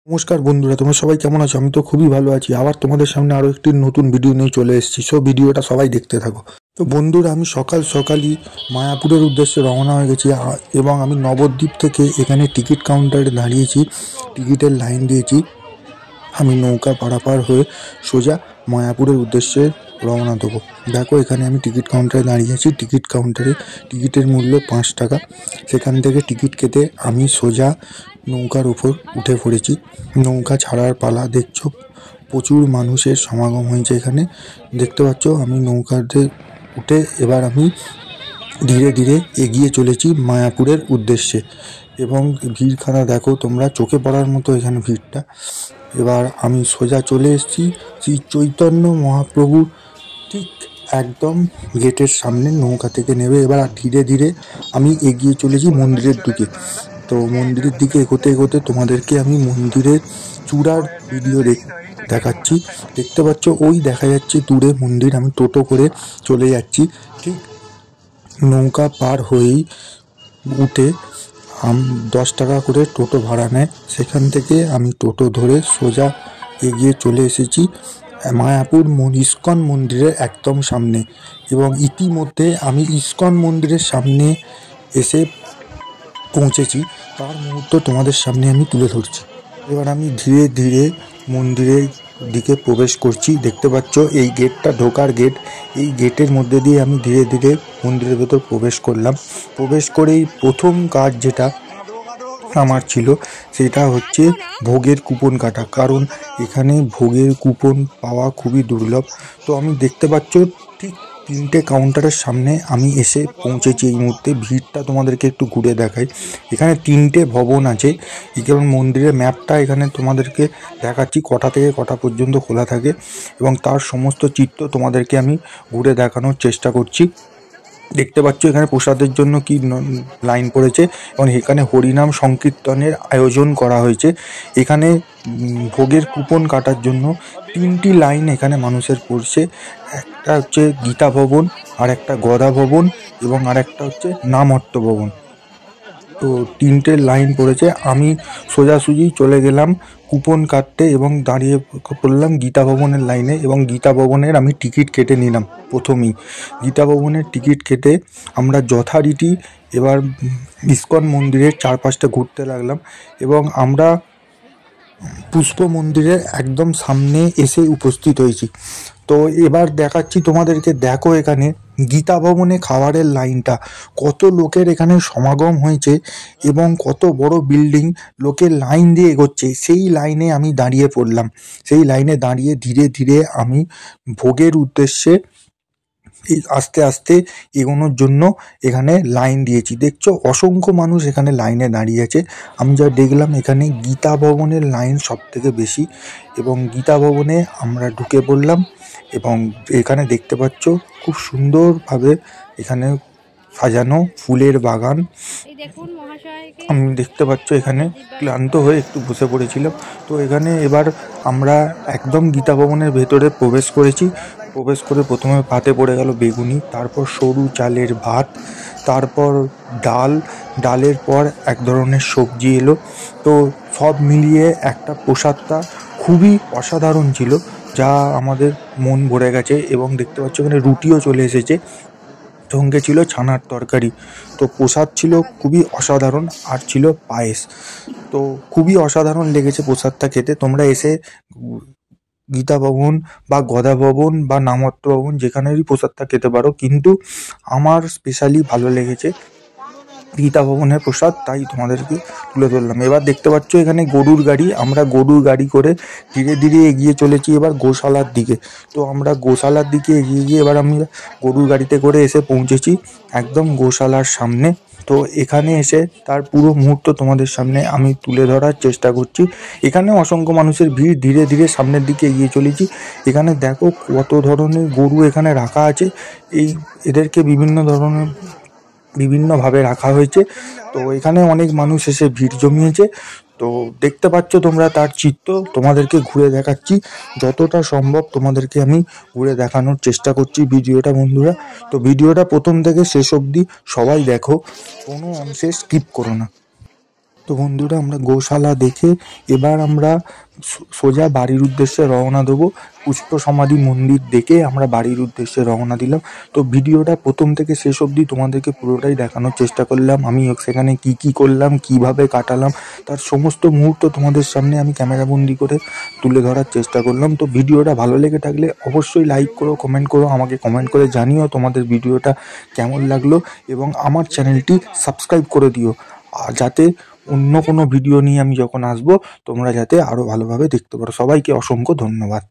নমস্কার বন্ধুরা, তোমরা সবাই কেমন আছো? আমি তো খুবই ভালো আছি। আবার তোমাদের সামনে আরও একটি নতুন ভিডিও নিয়ে চলে এসেছি। সো ভিডিওটা সবাই দেখতে থাকো। তো বন্ধুরা, আমি সকালই মায়াপুরের উদ্দেশ্যে রওনা হয়ে গেছি এবং আমি নবদ্বীপ থেকে এখানে টিকিট কাউন্টারে দাঁড়িয়েছি, টিকিটের লাইন দিয়েছি। আমি নৌকা পারাপার হয়ে সোজা মায়াপুরের উদ্দেশ্যে রওনা দেবো। দেখো, এখানে আমি টিকিট কাউন্টারে দাঁড়িয়ে আছি। টিকিট কাউন্টারে টিকিটের মূল্য 5 টাকা। সেখান থেকে টিকিট কেটে আমি সোজা নৌকার উপর উঠে পড়েছি। নৌকা ছাড়ার পালা। দেখছো, প্রচুর মানুষের সমাগম হয়েছে এখানে। দেখতে পাচ্ছ, আমি নৌকাতে উঠে এবার আমি ধীরে ধীরে এগিয়ে চলেছি মায়াপুরের উদ্দেশ্যে। এবং ভিড়খানা দেখো তোমরা, চোখে পড়ার মতো এখানে ভিড়টা। এবার আমি সোজা চলে এসেছি শ্রী চৈতন্য মহাপ্রভু ঠিক একদম গেটের সামনে। নৌকা থেকে নেবে এবার ধীরে ধীরে আমি এগিয়ে চলেছি মন্দিরের দিকে। তো মন্দিরের দিকে এগোতে এগোতে তোমাদেরকে আমি মন্দিরের চূড়ার ভিডিও দেখাচ্ছি। দেখতে পাচ্ছ, ওই দেখা যাচ্ছে দূরে মন্দির। আমি টোটো করে চলে যাচ্ছি। ঠিক নৌকা পার হয়েই উঠে 10 টাকা করে টোটো ভাড়া নেয়। সেখান থেকে আমি টোটো ধরে সোজা এগিয়ে চলে এসেছি মায়াপুর ইস্কন মন্দিরের একদম সামনে। এবং ইতিমধ্যে আমি ইস্কন মন্দিরের সামনে এসে পৌঁছেছি। তার মুহূর্ত তোমাদের সামনে আমি তুলে ধরছি। এবার আমি ধীরে ধীরে মন্দিরের দিকে প্রবেশ করছি। দেখতে পাচ্ছ, এই গেটটা ঢোকার গেট। এই গেটের মধ্যে দিয়ে আমি ধীরে ধীরে মন্দিরের ভেতর প্রবেশ করলাম। প্রবেশ করেই প্রথম কাজ যেটা আমার ছিল সেটা হচ্ছে ভোগের কুপন কাটা। কারণ এখানে ভোগের কুপন পাওয়া খুবই দুর্লভ। তো আমি দেখতে পাচ্ছ, ঠিক 3টে কাউন্টারের সামনে আমি এসে পৌঁছেছি এই মুহূর্তে। ভিড়টা তোমাদেরকে একটু ঘুরে দেখাই। এখানে 3টে ভবন আছে। যেমন মন্দিরের ম্যাপটা এখানে তোমাদেরকে দেখাচ্ছি, কটা থেকে কটা পর্যন্ত খোলা থাকে এবং তার সমস্ত চিত্র তোমাদেরকে আমি ঘুরে দেখানোর চেষ্টা করছি। দেখতে পাচ্ছ, এখানে প্রসাদের জন্য কি লাইন পড়েছে এবং এখানে হরিনাম সংকীর্তনের আয়োজন করা হয়েছে। এখানে ভোগের কুপন কাটার জন্য 3টি লাইন এখানে মানুষের পড়ছে। একটা হচ্ছে গীতা ভবন, আর একটা গদা ভবন এবং আর একটা হচ্ছে নামহট্ট ভবন। তো 3টে লাইন পড়েছে। আমি সোজাসুজি চলে গেলাম কুপন কাটতে এবং দাঁড়িয়ে পড়লাম গীতা ভবনের লাইনে। এবং গীতা ভবনের আমি টিকিট কেটে নিলাম প্রথমেই। গীতা ভবনের টিকিট কেটে আমরা যথারীতি এবার ইস্কন মন্দিরের চারপাশটা ঘুরতে লাগলাম এবং আমরা পুষ্প মন্দিরের একদম সামনে এসে উপস্থিত হয়েছি। তো এবার দেখাচ্ছি তোমাদেরকে। দেখো, এখানে গীতা ভবনে খাবারের লাইনটা, কত লোকের এখানে সমাগম হয়েছে এবং কত বড় বিল্ডিং, লোকের লাইন দিয়ে এগোচ্ছে। সেই লাইনে আমি দাঁড়িয়ে পড়লাম। সেই লাইনে দাঁড়িয়ে ধীরে ধীরে আমি ভোগের উদ্দেশ্যে আস্তে আস্তে এগোনোর জন্য এখানে লাইন দিয়েছি। দেখছো, অসংখ্য মানুষ এখানে লাইনে দাঁড়িয়ে আছে। আমি যা দেখলাম, এখানে গীতা ভবনের লাইন সব থেকে বেশি। এবং গীতা ভবনে আমরা ঢুকে পড়লাম এবং এখানে দেখতে পাচ্ছ খুব সুন্দরভাবে এখানে সাজানো ফুলের বাগান। আমি দেখতে পাচ্ছ এখানে ক্লান্ত হয়ে একটু বসে পড়েছিলাম। তো এখানে এবার আমরা একদম গীতা ভবনের ভেতরে প্রবেশ করেছি। প্রবেশ করে প্রথমে ভাতে পড়ে গেল বেগুনি, তারপর সরু চালের ভাত, তারপর ডালের পর এক ধরনের সবজি এলো। তো সব মিলিয়ে একটা প্রসাদটা খুবই অসাধারণ ছিল, যা আমাদের মন ভরে গেছে। এবং দেখতে পাচ্ছ এখানে রুটিও চলে এসেছে, সঙ্গে ছিল ছানার তরকারি। তো প্রসাদ ছিল খুবই অসাধারণ, আর ছিল পায়েস। তো খুবই অসাধারণ লেগেছে প্রসাদটা খেতে। তোমরা এসে গীতা ভবন বা গদা ভবন বা নামহট্ট ভবন যেখানেরই প্রসাদটা খেতে পারো, কিন্তু আমার স্পেশালি ভালো লেগেছে গীতা ভবনের প্রসাদ, তাই তোমাদেরকে তুলে ধরলাম। এবার দেখতে পাচ্ছ এখানে গরুর গাড়ি। আমরা গরুর গাড়ি করে ধীরে ধীরে এগিয়ে চলেছি এবার গোশালার দিকে। তো আমরা গোশালার দিকে এগিয়ে গিয়ে এবার আমি গরুর গাড়িতে করে এসে পৌঁছেছি একদম গোশালার সামনে। তো এখানে এসে তার পুরো মুহূর্ত তোমাদের সামনে আমি তুলে ধরার চেষ্টা করছি। এখানে অসংখ্য মানুষের ভিড়। ধীরে ধীরে সামনের দিকে এগিয়ে চলেছি। এখানে দেখো কত ধরনের গরু এখানে রাখা আছে। এদেরকে বিভিন্নভাবে রাখা হয়েছে। তো এখানে অনেক মানুষ এসে ভিড় জমিয়েছে। তো দেখতে পাচ্ছ তোমরা তার চিত্র, তোমাদেরকে ঘুরে দেখাচ্ছি যতটা সম্ভব। তোমাদেরকে আমি ঘুরে দেখানোর চেষ্টা করছি ভিডিওটা, বন্ধুরা। তো ভিডিওটা প্রথম থেকে শেষ অবধি সবাই দেখো, কোনো অংশে স্কিপ করো না। তো বন্ধুরা আমরা গোশালা দেখে এবার আমরা সোজা বাড়ির উদ্দেশ্যে রওনা দেবো। পুষ্প সমাধি মন্দির দেখে আমরা বাড়ির উদ্দেশ্যে রওনা দিলাম। তো ভিডিওটা প্রথম থেকে শেষ অবধি তোমাদেরকে পুরোটাই দেখানোর চেষ্টা করলাম। আমি সেখানে কি করলাম, কিভাবে কাটালাম, তার সমস্ত মুহূর্ত তোমাদের সামনে আমি ক্যামেরাবন্দি করে তুলে ধরার চেষ্টা করলাম। তো ভিডিওটা ভালো লেগে থাকলে অবশ্যই লাইক করো, কমেন্ট করো, আমাকে কমেন্ট করে জানিও তোমাদের ভিডিওটা কেমন লাগলো এবং আমার চ্যানেলটি সাবস্ক্রাইব করে দিও, যাতে অন্য কোনো ভিডিও নিয়ে আমি যখন আসবো তোমরা যাতে আরও ভালোভাবে দেখতে পারো। সবাইকে অসংখ্য ধন্যবাদ।